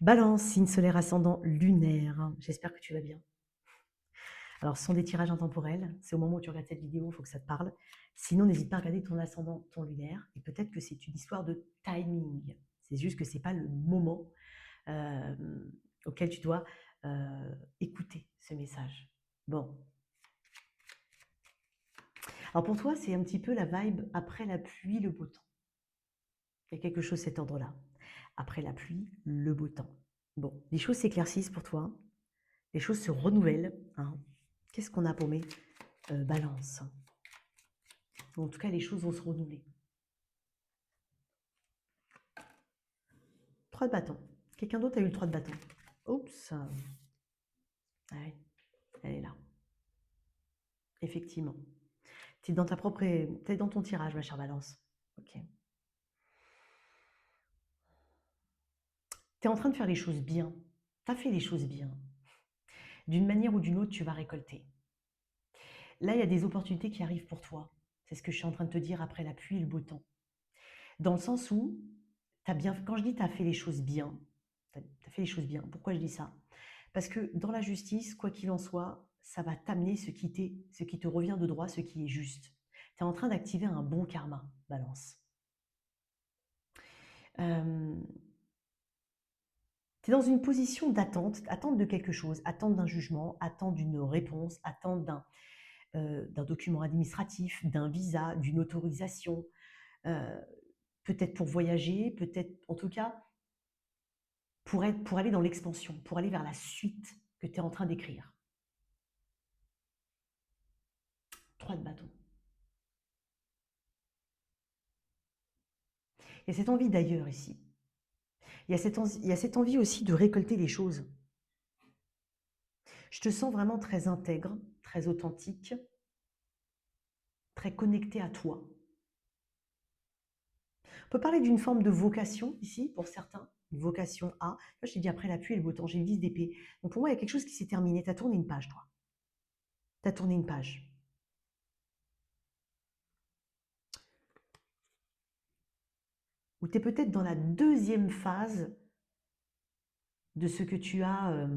Balance, signe solaire ascendant lunaire. J'espère que tu vas bien. Alors, ce sont des tirages intemporels. C'est au moment où tu regardes cette vidéo, il faut que ça te parle. Sinon, n'hésite pas à regarder ton ascendant, ton lunaire. Et peut-être que c'est une histoire de timing. C'est juste que ce n'est pas le moment euh, auquel tu dois écouter ce message. Bon. Alors pour toi, c'est un petit peu la vibe après la pluie, le beau temps. Il y a quelque chose de cet ordre-là. Après la pluie, le beau temps. Bon, les choses s'éclaircissent pour toi. Les choses se renouvellent. Hein. Qu'est-ce qu'on a paumé Balance. En tout cas, les choses vont se renouveler. 3 de bâton. Quelqu'un d'autre a eu le 3 de bâton. Oups. Ouais, elle est là. Effectivement. Tu es dans ta propre... T'es dans ton tirage, ma chère Balance. Ok. Tu es en train de faire les choses bien. Tu as fait les choses bien. D'une manière ou d'une autre, tu vas récolter. Là, il y a des opportunités qui arrivent pour toi. C'est ce que je suis en train de te dire après la pluie et le beau temps. Dans le sens où, t'as bien, quand je dis tu as fait les choses bien, tu as fait les choses bien. Pourquoi je dis ça? Parce que dans la justice, quoi qu'il en soit, ça va t'amener ce qui te revient de droit, ce qui est juste. Tu es en train d'activer un bon karma, Balance. Tu es dans une position d'attente, attente de quelque chose, attente d'un jugement, attente d'une réponse, attente d'un document administratif, d'un visa, d'une autorisation, peut-être pour voyager, peut-être en tout cas pour aller dans l'expansion, pour aller vers la suite que tu es en train d'écrire. 3 de bâton. Il y a cette envie d'ailleurs ici. Il y a cette envie aussi de récolter les choses. Je te sens vraiment très intègre, très authentique, très connecté à toi. On peut parler d'une forme de vocation ici, pour certains, une vocation à. Là, je t'ai dit après la pluie et le beau temps, j'ai une 10 d'épée. Donc pour moi, il y a quelque chose qui s'est terminé. Tu as tourné une page, toi. Tu as tourné une page. Ou tu es peut-être dans la deuxième phase de ce que tu as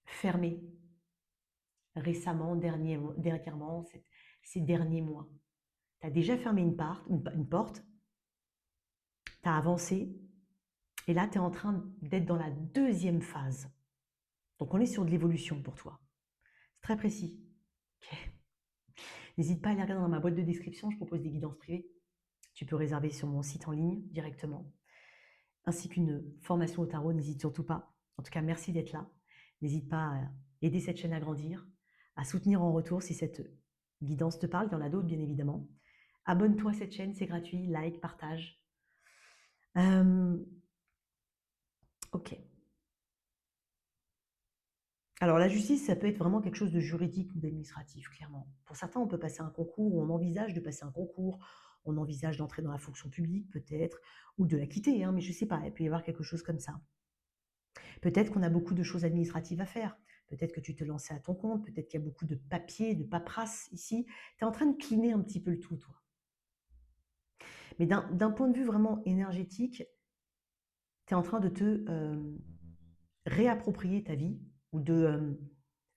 fermé récemment, dernièrement, ces derniers mois. Tu as déjà fermé une porte, tu as avancé, et là, tu es en train d'être dans la deuxième phase. Donc, on est sur de l'évolution pour toi. C'est très précis. Okay. N'hésite pas à aller regarder dans ma boîte de description, je propose des guidances privées. Tu peux réserver sur mon site en ligne directement, ainsi qu'une formation au tarot, n'hésite surtout pas. En tout cas, merci d'être là. N'hésite pas à aider cette chaîne à grandir, à soutenir en retour si cette guidance te parle. Il y en a d'autres, bien évidemment. Abonne-toi à cette chaîne, c'est gratuit. Like, partage. Ok. Alors la justice, ça peut être vraiment quelque chose de juridique ou d'administratif, clairement. Pour certains, on peut passer un concours, ou on envisage de passer un concours, on envisage d'entrer dans la fonction publique peut-être, ou de la quitter, hein, mais je ne sais pas, il peut y avoir quelque chose comme ça. Peut-être qu'on a beaucoup de choses administratives à faire, peut-être que tu te lançais à ton compte, peut-être qu'il y a beaucoup de papiers, de paperasse ici. Tu es en train de cleaner un petit peu le tout, toi. Mais d'un point de vue vraiment énergétique, tu es en train de te réapproprier ta vie ou de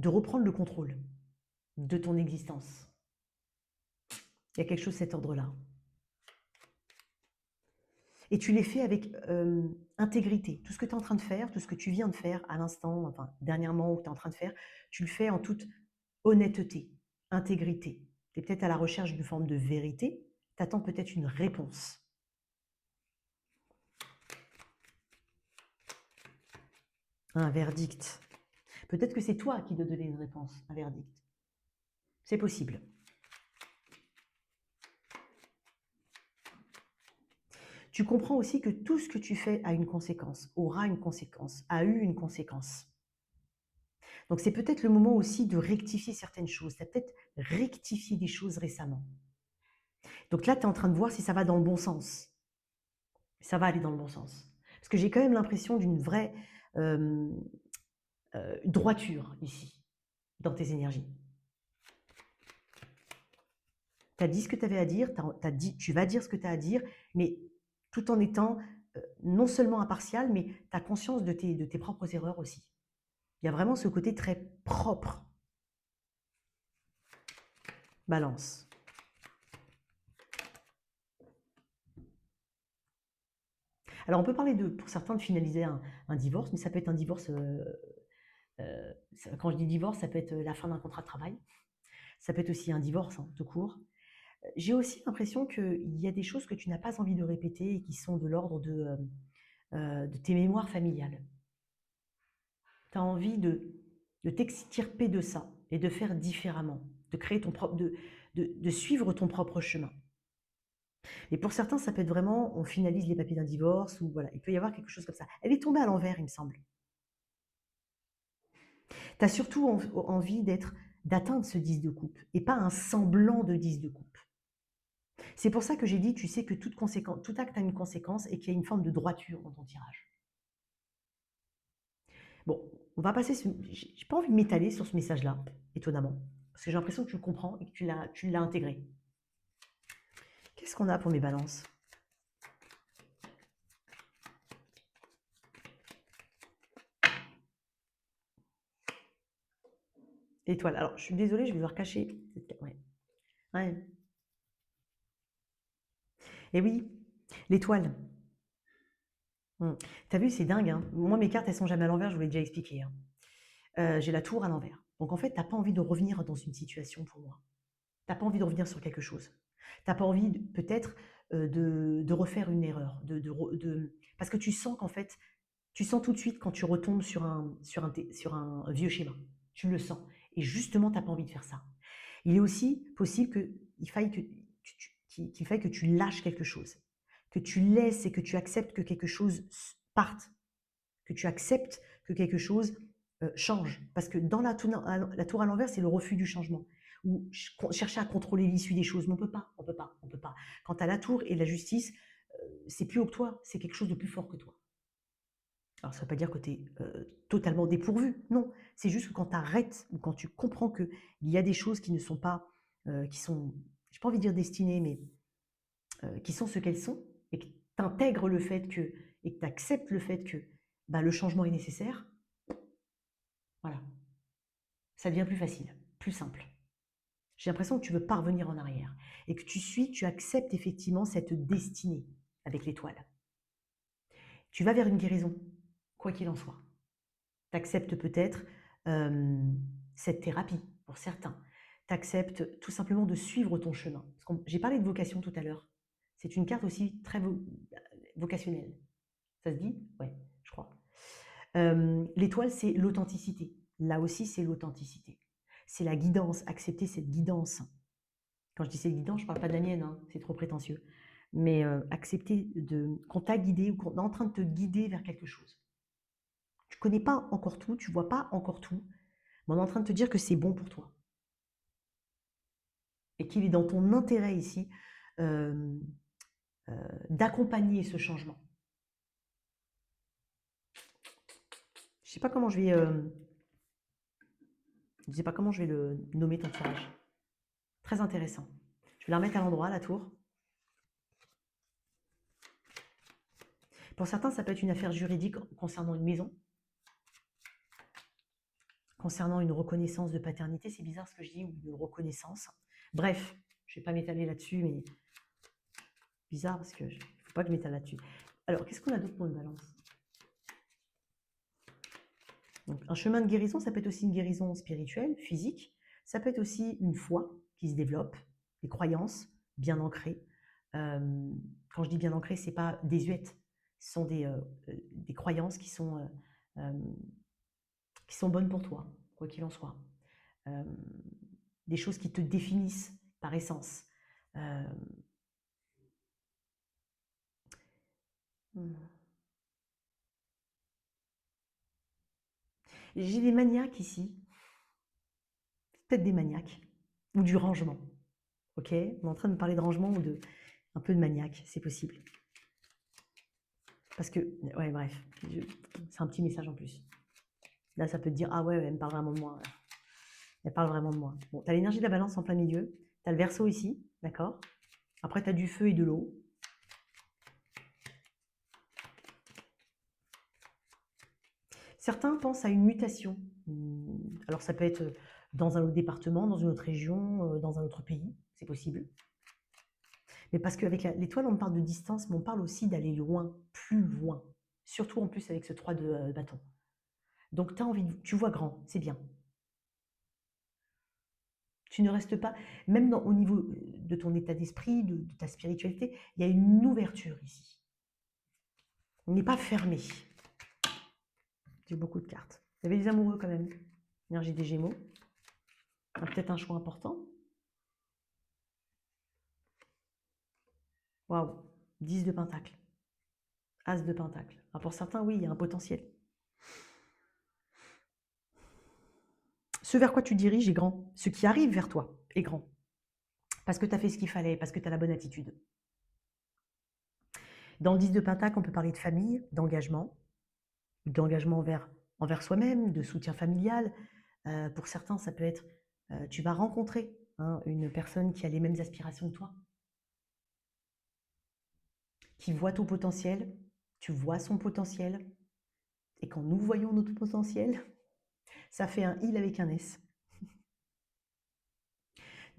reprendre le contrôle de ton existence. Il y a quelque chose de cet ordre-là. Et tu l'es fait avec intégrité. Tout ce que tu es en train de faire, tout ce que tu viens de faire à l'instant, enfin dernièrement, ou que tu es en train de faire, tu le fais en toute honnêteté, intégrité. Tu es peut-être à la recherche d'une forme de vérité, tu attends peut-être une réponse. Un verdict. Peut-être que c'est toi qui dois donner une réponse, un verdict. C'est possible. Tu comprends aussi que tout ce que tu fais a une conséquence, aura une conséquence, a eu une conséquence. Donc c'est peut-être le moment aussi de rectifier certaines choses. Tu as peut-être rectifié des choses récemment. Donc là, tu es en train de voir si ça va dans le bon sens. Ça va aller dans le bon sens. Parce que j'ai quand même l'impression d'une vraie droiture ici, dans tes énergies. Tu as dit ce que tu avais à dire, tu vas dire ce que tu as à dire, mais tout en étant non seulement impartial, mais tu as conscience de tes propres erreurs aussi. Il y a vraiment ce côté très propre. Balance. Alors, on peut parler pour certains de finaliser un divorce, mais ça peut être un divorce, quand je dis divorce, ça peut être la fin d'un contrat de travail. Ça peut être aussi un divorce, hein, tout court. J'ai aussi l'impression qu'il y a des choses que tu n'as pas envie de répéter et qui sont de l'ordre de tes mémoires familiales. Tu as envie de t'extirper de ça et de faire différemment, de créer ton propre, de suivre ton propre chemin. Et pour certains, ça peut être vraiment, on finalise les papiers d'un divorce, ou voilà, il peut y avoir quelque chose comme ça. Elle est tombée à l'envers, il me semble. Tu as surtout envie d'atteindre ce 10 de coupe, et pas un semblant de 10 de coupe. C'est pour ça que j'ai dit, tu sais que tout acte a une conséquence et qu'il y a une forme de droiture dans ton tirage. Bon, on va passer, j'ai pas envie de m'étaler sur ce message-là, étonnamment, parce que j'ai l'impression que tu le comprends et que tu l'as intégré. Qu'est-ce qu'on a pour mes balances? Étoile. Alors, je suis désolée, je vais devoir cacher. Ouais. Ouais. Et oui, l'étoile. T'as vu, c'est dingue, hein. Moi, mes cartes, elles sont jamais à l'envers, je vous l'ai déjà expliqué, hein. J'ai la tour à l'envers. Donc, en fait, t'as pas envie de revenir dans une situation pour moi. T'as pas envie de revenir sur quelque chose. T'as pas envie, peut-être, de refaire une erreur. Parce que tu sens qu'en fait, tu sens tout de suite quand tu retombes sur un vieux schéma. Tu le sens. Et justement, t'as pas envie de faire ça. Il est aussi possible qu'il faille qu'il faille que tu lâches quelque chose, que tu laisses et que tu acceptes que quelque chose parte, que tu acceptes que quelque chose change. Parce que dans la tour à l'envers, c'est le refus du changement. Ou chercher à contrôler l'issue des choses, mais on peut pas, on peut pas, on peut pas. Quand tu as la tour et la justice, c'est plus haut que toi, c'est quelque chose de plus fort que toi. Alors, ça ne veut pas dire que tu es totalement dépourvu, non. C'est juste que quand tu arrêtes ou quand tu comprends qu'il y a des choses qui ne sont pas, qui sont, je n'ai pas envie de dire destinées, mais qui sont ce qu'elles sont, et que tu intègres le fait que, et que tu acceptes le fait que bah, le changement est nécessaire, voilà. Ça devient plus facile, plus simple. J'ai l'impression que tu veux pas revenir en arrière et que tu acceptes effectivement cette destinée avec l'étoile. Tu vas vers une guérison, quoi qu'il en soit. Tu acceptes peut-être cette thérapie pour certains. Tu acceptes tout simplement de suivre ton chemin. J'ai parlé de vocation tout à l'heure. C'est une carte aussi très vocationnelle. Ça se dit? Ouais, je crois. L'étoile, c'est l'authenticité. Là aussi, c'est l'authenticité. C'est la guidance, accepter cette guidance. Quand je dis cette guidance, je ne parle pas de la mienne, hein, c'est trop prétentieux. Mais accepter qu'on t'a guidé ou qu'on est en train de te guider vers quelque chose. Tu ne connais pas encore tout, tu ne vois pas encore tout, mais on est en train de te dire que c'est bon pour toi. Et qu'il est dans ton intérêt ici d'accompagner ce changement. Je ne sais pas comment je vais... je ne sais pas comment je vais le nommer ton tirage. Très intéressant. Je vais la remettre à l'endroit, la tour. Pour certains, ça peut être une affaire juridique concernant une maison, concernant une reconnaissance de paternité. C'est bizarre ce que je dis, ou une reconnaissance. Bref, je ne vais pas m'étaler là-dessus, mais bizarre parce que il ne faut pas que je m'étale là-dessus. Alors, qu'est-ce qu'on a d'autre pour une balance? Donc, un chemin de guérison, ça peut être aussi une guérison spirituelle, physique. Ça peut être aussi une foi qui se développe, des croyances bien ancrées. Quand je dis bien ancrées, ce n'est pas désuète. Ce sont des croyances qui sont bonnes pour toi, quoi qu'il en soit. Des choses qui te définissent par essence. J'ai des maniaques ici, peut-être des maniaques, ou du rangement. Ok? On est en train de parler de rangement ou un peu de maniaque, c'est possible. Parce que, ouais, bref, c'est un petit message en plus. Là, ça peut te dire, ah ouais, elle me parle vraiment de moi. Elle parle vraiment de moi. Bon, tu as l'énergie de la balance en plein milieu. Tu as le verseau ici, d'accord? Après, tu as du feu et de l'eau. Certains pensent à une mutation. Alors ça peut être dans un autre département, dans une autre région, dans un autre pays, c'est possible. Mais parce qu'avec l'étoile, on parle de distance, mais on parle aussi d'aller loin, plus loin. Surtout en plus avec ce 3 de bâton. Donc tu as envie, tu vois grand, c'est bien. Tu ne restes pas, même au niveau de ton état d'esprit, de ta spiritualité, il y a une ouverture ici. On n'est pas fermé. J'ai beaucoup de cartes. Il y avait des amoureux quand même. Énergie des Gémeaux. Peut-être un choix important. Waouh. 10 de Pentacle. As de Pentacle. Alors pour certains, oui, il y a un potentiel. Ce vers quoi tu diriges est grand. Ce qui arrive vers toi est grand. Parce que tu as fait ce qu'il fallait, parce que tu as la bonne attitude. Dans le 10 de Pentacle, on peut parler de famille, d'engagement envers soi-même, de soutien familial. Pour certains, ça peut être, tu vas rencontrer une personne qui a les mêmes aspirations que toi, qui voit ton potentiel, tu vois son potentiel, et quand nous voyons notre potentiel, ça fait un il avec un S.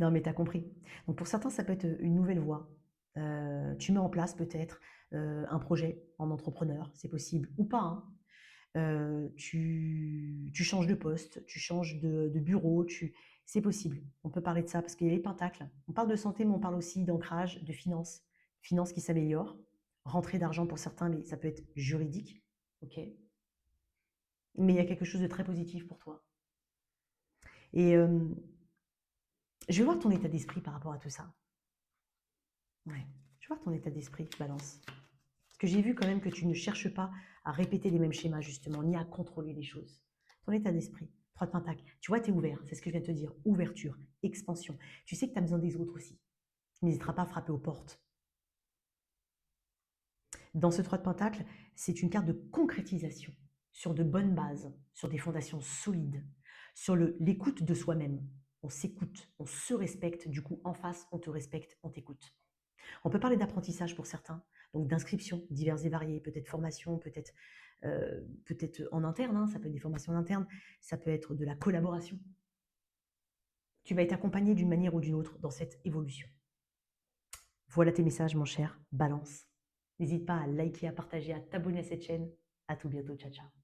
Non, mais tu as compris. Donc pour certains, ça peut être une nouvelle voie. Tu mets en place peut-être un projet en entrepreneur, c'est possible, ou pas, hein. Tu changes de poste, tu changes de bureau, c'est possible. On peut parler de ça parce qu'il y a les pentacles. On parle de santé, mais on parle aussi d'ancrage, de finances. Finances qui s'améliorent, rentrée d'argent pour certains, mais ça peut être juridique. Ok. Mais il y a quelque chose de très positif pour toi. Et je vais voir ton état d'esprit par rapport à tout ça. Ouais. Je vais voir ton état d'esprit, Balance. Parce que j'ai vu quand même que tu ne cherches pas à répéter les mêmes schémas, justement, ni à contrôler les choses. Ton état d'esprit, 3 de Pentacle. Tu vois, tu es ouvert, c'est ce que je viens de te dire. Ouverture, expansion. Tu sais que tu as besoin des autres aussi. Tu n'hésiteras pas à frapper aux portes. Dans ce 3 de Pentacle, c'est une carte de concrétisation sur de bonnes bases, sur des fondations solides, sur l'écoute de soi-même. On s'écoute, on se respecte, du coup, en face, on te respecte, on t'écoute. On peut parler d'apprentissage pour certains, donc d'inscriptions diverses et variées, peut-être formation, peut-être en interne, hein, ça peut être des formations en interne, ça peut être de la collaboration. Tu vas être accompagné d'une manière ou d'une autre dans cette évolution. Voilà tes messages, mon cher Balance. N'hésite pas à liker, à partager, à t'abonner à cette chaîne. À tout bientôt, ciao ciao.